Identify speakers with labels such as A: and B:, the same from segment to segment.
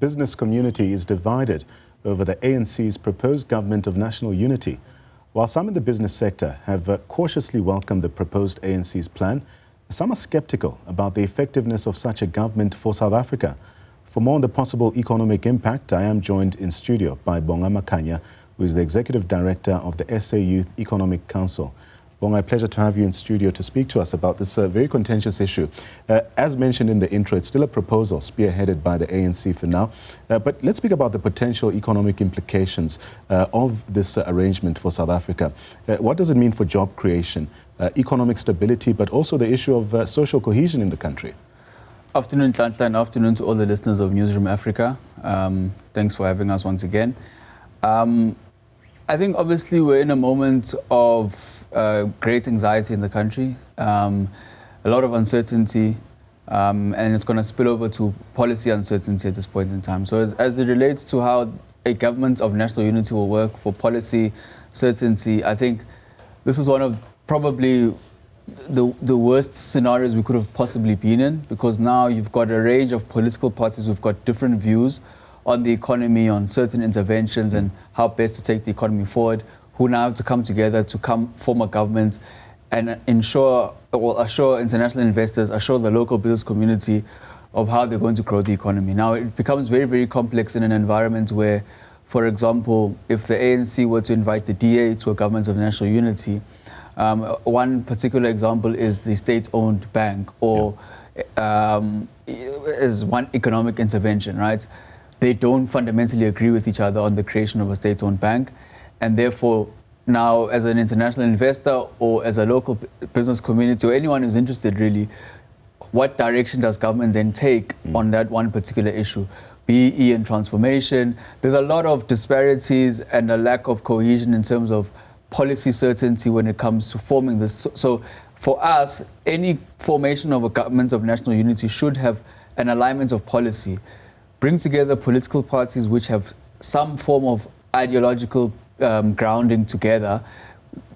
A: business community is divided over the ANC's proposed government of national unity. While some in the business sector have cautiously welcomed the proposed ANC's plan, some are skeptical about the effectiveness of such a government for South Africa. For more on the possible economic impact, I am joined in studio by Bonga Makhanya, who is the Executive Director of the SA Youth Economic Council. Bonga, a pleasure to have you in studio to speak to us about this very contentious issue. As mentioned in the intro, it's still a proposal spearheaded by the ANC for now. But let's speak about the potential economic implications of this arrangement for South Africa. What does it mean for job creation, economic stability, but also the issue of social cohesion in the country?
B: Afternoon, Tlantla, and afternoon to all the listeners of Newzroom Afrika. Thanks for having us once again. I think obviously we're in a moment of great anxiety in the country, a lot of uncertainty, and it's going to spill over to policy uncertainty at this point in time. So as it relates to how a government of national unity will work for policy certainty, I think this is one of probably the worst scenarios we could have possibly been in, because now you've got a range of political parties who've got different views on the economy, on certain interventions and how best to take the economy forward, who now have to come together to form a government and assure international investors, assure the local business community of how they're going to grow the economy. Now it becomes very, very complex in an environment where, for example, if the ANC were to invite the DA to a government of national unity, one particular example is the state-owned bank, or is one economic intervention, right? They don't fundamentally agree with each other on the creation of a state-owned bank, and therefore now as an international investor or as a local business community or anyone who's interested really, what direction does government then take on that one particular issue? BEE and transformation. There's a lot of disparities and a lack of cohesion in terms of policy certainty when it comes to forming this. So for us, any formation of a government of national unity should have an alignment of policy, bring together political parties which have some form of ideological grounding together,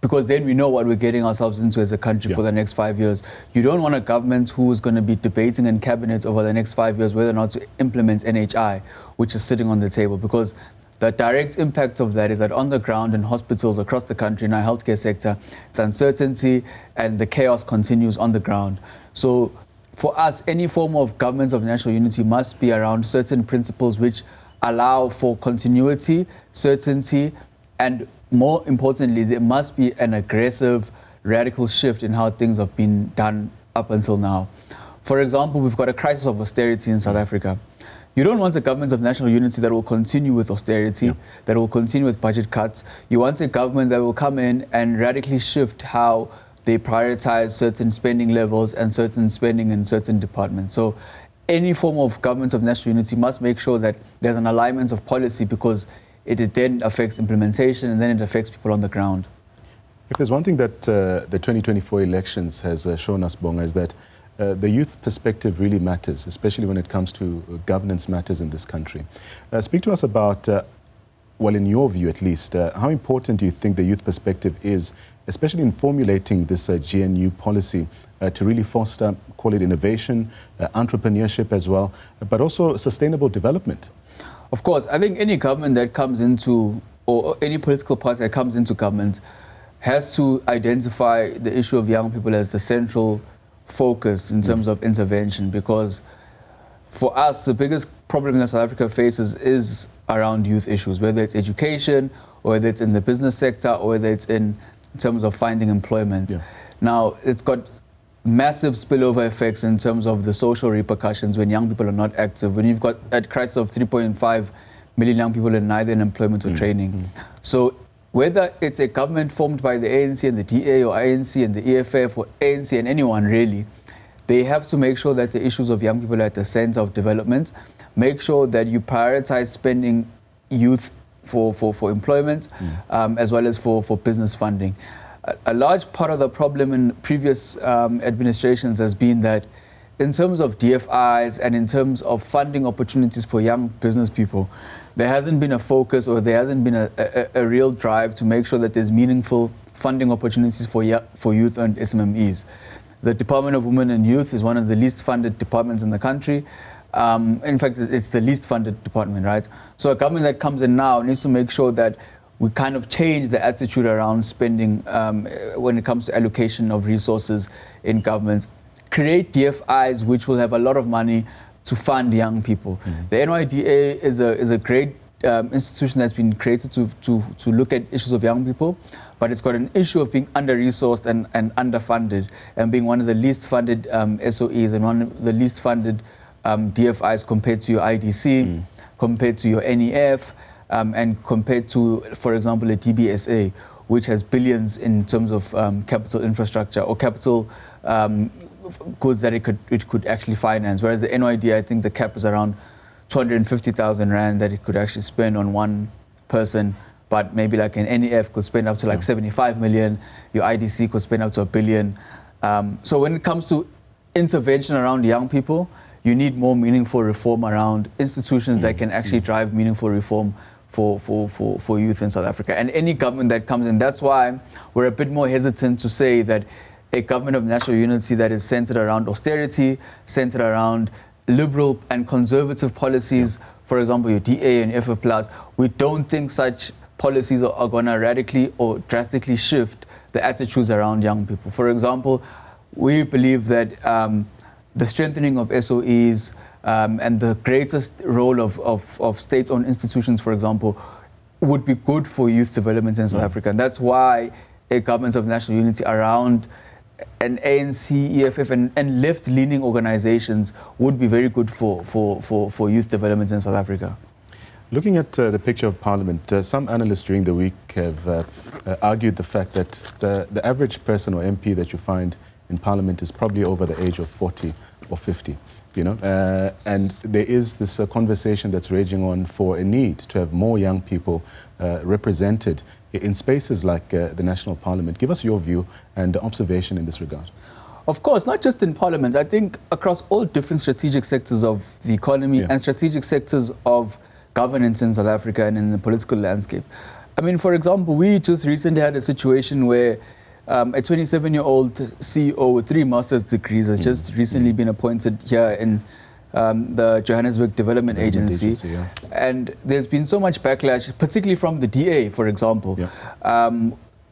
B: because then we know what we're getting ourselves into as a country for the next 5 years. You don't want a government who is going to be debating in cabinet over the next 5 years whether or not to implement NHI, which is sitting on the table, because the direct impact of that is that on the ground in hospitals across the country, in our healthcare sector, it's uncertainty and the chaos continues on the ground. So for us, any form of government of national unity must be around certain principles which allow for continuity, certainty, and more importantly, there must be an aggressive, radical shift in how things have been done up until now. For example, we've got a crisis of austerity in South Africa. You don't want a government of national unity that will continue with austerity, that will continue with budget cuts. You want a government that will come in and radically shift how they prioritize certain spending levels and certain spending in certain departments. So any form of government of national unity must make sure that there's an alignment of policy, because it then affects implementation and then it affects people on the ground.
A: If there's one thing that the 2024 elections has shown us, Bonga, is that the youth perspective really matters, especially when it comes to governance matters in this country. Speak to us about, well, in your view at least, how important do you think the youth perspective is, especially in formulating this GNU policy to really foster, call it innovation, entrepreneurship as well, but also sustainable development?
B: Of course, I think any government that comes into, or any political party that comes into government, has to identify the issue of young people as the central focus in terms of intervention, because for us, the biggest problem that South Africa faces is around youth issues, whether it's education, or whether it's in the business sector, or whether it's in terms of finding employment. Now, it's got massive spillover effects in terms of the social repercussions when young people are not active, when you've got a crisis of 3.5 million young people in neither employment or training. So whether it's a government formed by the ANC and the DA, or ANC and the EFF, or ANC and anyone really, they have to make sure that the issues of young people are at the center of development, make sure that you prioritize spending youth for employment, as well as for business funding. A large part of the problem in previous administrations has been that in terms of DFIs and in terms of funding opportunities for young business people, there hasn't been a focus, or there hasn't been a real drive to make sure that there's meaningful funding opportunities for youth and SMMEs. The Department of Women and Youth is one of the least funded departments in the country. In fact, it's the least funded department, right? So a government that comes in now needs to make sure that we kind of change the attitude around spending when it comes to allocation of resources in governments. Create DFIs which will have a lot of money to fund young people. The NYDA is a great institution that's been created to look at issues of young people, but it's got an issue of being under-resourced and underfunded, and being one of the least funded SOEs and one of the least funded DFIs compared to your IDC, compared to your NEF, and compared to, for example, a DBSA, which has billions in terms of capital infrastructure or capital goods that it could actually finance. Whereas the NYD, I think the cap is around 250,000 Rand that it could actually spend on one person, but maybe like an NEF could spend up to like 75 million, your IDC could spend up to $1 billion. So when it comes to intervention around young people, you need more meaningful reform around institutions that can actually drive meaningful reform for youth in South Africa. And any government that comes in, that's why we're a bit more hesitant to say that a government of national unity that is centered around austerity, centered around liberal and conservative policies, for example, your DA and EFF+, we don't think such policies are going to radically or drastically shift the attitudes around young people. For example, we believe that the strengthening of SOEs and the greatest role of state-owned institutions, for example, would be good for youth development in South Africa. And that's why a government of national unity around an ANC, EFF, and left-leaning organizations would be very good for youth development in South Africa.
A: Looking at the picture of Parliament, some analysts during the week have argued the fact that the average person or MP that you find in Parliament is probably over the age of 40 or 50. You know, and there is this conversation that's raging on for a need to have more young people represented in spaces like the National Parliament. Give us your view and observation in this regard.
B: Of course, not just in Parliament. I think across all different strategic sectors of the economy and strategic sectors of governance in South Africa and in the political landscape. I mean, for example, we just recently had a situation where a 27-year-old CEO with 3 master's degrees has just recently been appointed here in the Johannesburg Development Agency. And there's been so much backlash, particularly from the DA, for example,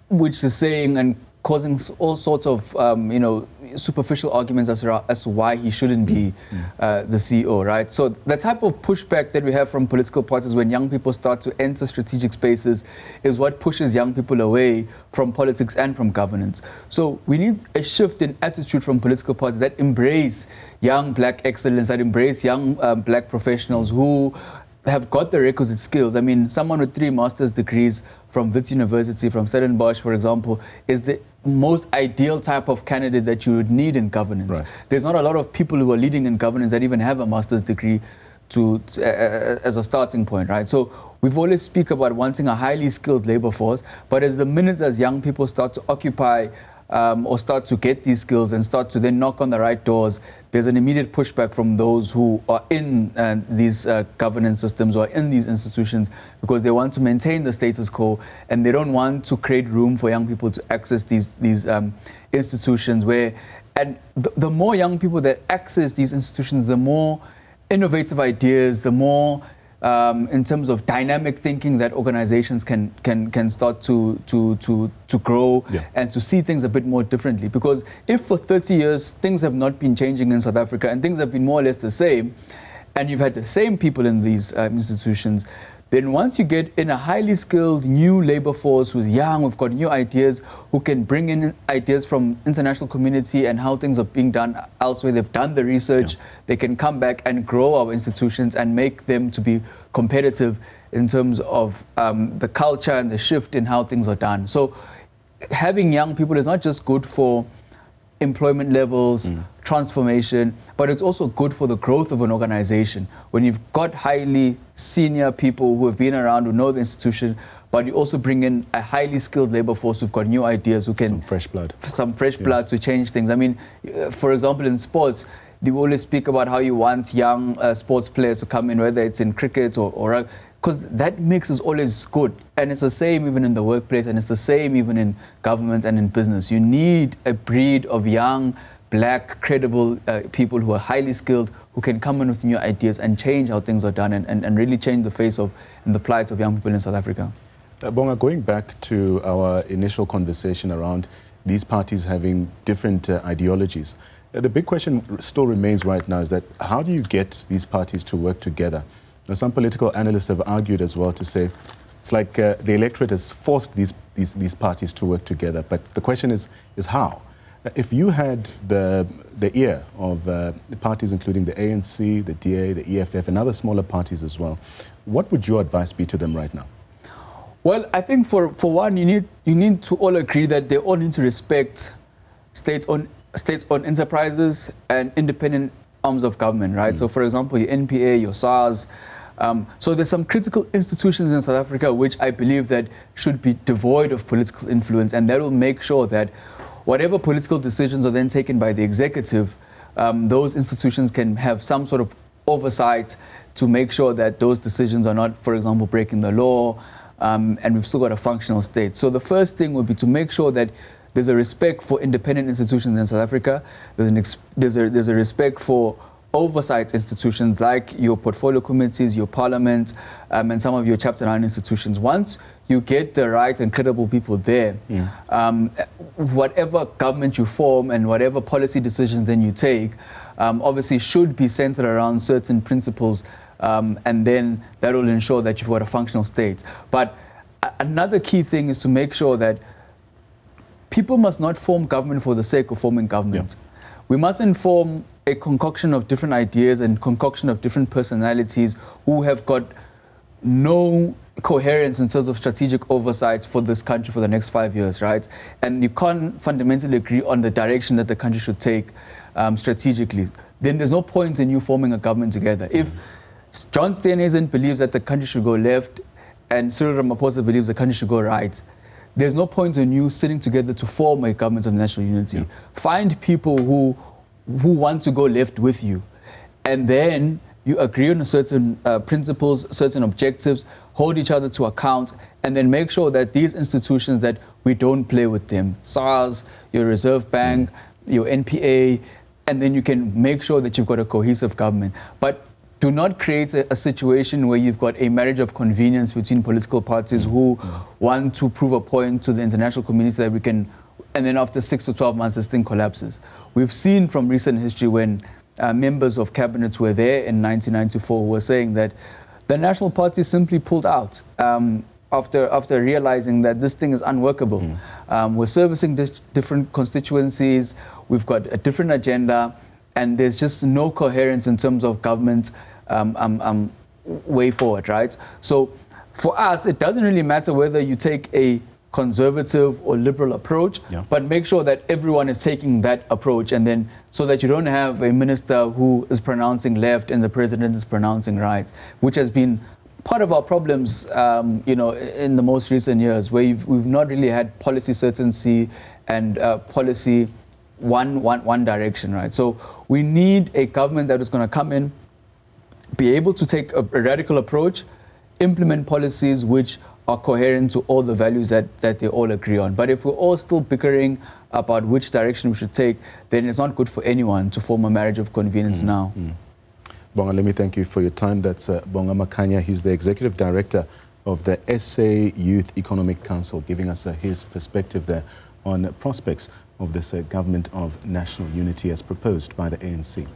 B: which is saying and causing all sorts of, you know, superficial arguments as to why he shouldn't be the CEO, right? So the type of pushback that we have from political parties when young people start to enter strategic spaces is what pushes young people away from politics and from governance. So we need a shift in attitude from political parties that embrace young black excellence, that embrace young black professionals who have got the requisite skills. I mean, someone with 3 master's degrees from Wits University, from Stellenbosch, for example, is the most ideal type of candidate that you would need in governance. Right. There's not a lot of people who are leading in governance that even have a master's degree as a starting point, right? So we've always speak about wanting a highly skilled labor force, but as the minutes as young people start to occupy or start to get these skills and start to then knock on the right doors, there's an immediate pushback from those who are in these governance systems or in these institutions, because they want to maintain the status quo and they don't want to create room for young people to access these institutions where, and the more young people that access these institutions, the more innovative ideas, the more in terms of dynamic thinking that organizations can start to grow and to see things a bit more differently. Because if for 30 years things have not been changing in South Africa and things have been more or less the same, and you've had the same people in these institutions, then once you get in a highly skilled new labor force who's young, who've got new ideas, who can bring in ideas from international community and how things are being done elsewhere, they've done the research, they can come back and grow our institutions and make them to be competitive in terms of the culture and the shift in how things are done. So having young people is not just good for employment levels, transformation, but it's also good for the growth of an organization. When you've got highly senior people who have been around, who know the institution, but you also bring in a highly skilled labor force who've got new ideas, who can... Some fresh blood to change things. I mean, for example, in sports, you always speak about how you want young sports players to come in, whether it's in cricket or because that mix is always good. And it's the same even in the workplace, and it's the same even in government and in business. You need a breed of young, black, credible people who are highly skilled, who can come in with new ideas and change how things are done and really change the face of and the plights of young people in South Africa.
A: Bonga, going back to our initial conversation around these parties having different ideologies, the big question still remains right now is that how do you get these parties to work together? Now, some political analysts have argued as well to say it's like the electorate has forced these parties to work together. But the question is how? If you had the ear of the parties including the ANC, the DA, the EFF, and other smaller parties as well, what would your advice be to them right now?
B: Well, I think for one, you need to all agree that they all need to respect state-owned enterprises and independent arms of government, right? So, for example, your NPA, your SARS. So there's some critical institutions in South Africa which I believe that should be devoid of political influence, and that will make sure that whatever political decisions are then taken by the executive, those institutions can have some sort of oversight to make sure that those decisions are not, for example, breaking the law, and we've still got a functional state. So the first thing would be to make sure that there's a respect for independent institutions in South Africa. There's a respect for oversight institutions like your portfolio committees, your parliament, and some of your Chapter 9 institutions. Once you get the right and credible people there, whatever government you form and whatever policy decisions then you take, obviously should be centered around certain principles, and then that will ensure that you've got a functional state. But another key thing is to make sure that people must not form government for the sake of forming government. We mustn't form a concoction of different ideas and concoction of different personalities who have got no coherence in terms of strategic oversights for this country for the next 5 years, right? And you can't fundamentally agree on the direction that the country should take strategically. Then there's no point in you forming a government together. If John Steenhuisen believes that the country should go left and Cyril Ramaphosa believes the country should go right, there's no point in you sitting together to form a government of national unity. Find people who want to go left with you, and then you agree on certain principles, certain objectives, hold each other to account, and then make sure that these institutions, that we don't play with them. SARS, your Reserve Bank, your NPA, and then you can make sure that you've got a cohesive government. But do not create a situation where you've got a marriage of convenience between political parties who want to prove a point to the international community that we can, and then after 6 to 12 months, this thing collapses. We've seen from recent history when members of cabinets were there in 1994 were saying that the National Party simply pulled out after realizing that this thing is unworkable. We're servicing different constituencies, we've got a different agenda, and there's just no coherence in terms of government way forward, right? So for us, it doesn't really matter whether you take a conservative or liberal approach, but make sure that everyone is taking that approach, and then so that you don't have a minister who is pronouncing left and the president is pronouncing right, which has been part of our problems, in the most recent years, where we've not really had policy certainty and policy one direction, right? So we need a government that is going to come in, be able to take a radical approach, implement policies which are coherent to all the values that they all agree on. But if we're all still bickering about which direction we should take, then it's not good for anyone to form a marriage of convenience now.
A: Bonga, let me thank you for your time. That's Bonga Makhanya. He's the Executive Director of the SA Youth Economic Council, giving us his perspective there on prospects of this government of national unity as proposed by the ANC.